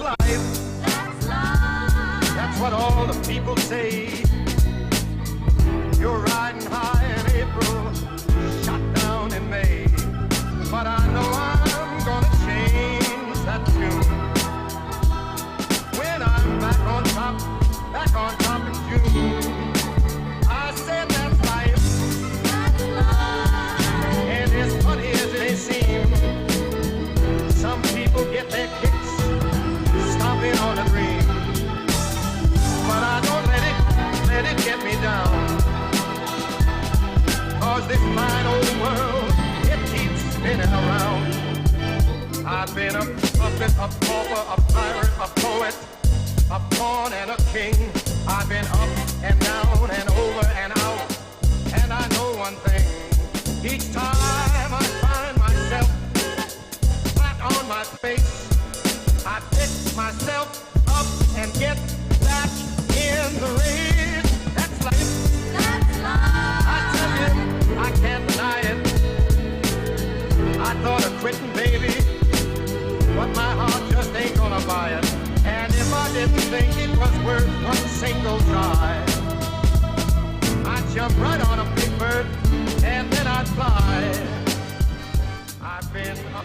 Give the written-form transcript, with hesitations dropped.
life. That's life. That's what all the people say. You're riding high in April, shot down in May. But I know I'm gonna change that tune when I'm back on top in June. I said that's life. That's life. And as funny as it may seem, some people get their kicks stomping on a dream. But I don't let it get me down. 'Cause this fine old world, it keeps spinning around. I've been a puppet, a pauper, a pirate, a poet, a pawn and a king. I've been up and down and over and out. And I know one thing, each time I find myself flat on my face, I pick myself up and get back in the race. That's life. That's life. I tell you, I can't deny it. I thought of quitting, baby, but my heart just ain't gonna buy it. And if I didn't think it was worth one single try, I'd jump right on a big bird and then I'd fly. I've been a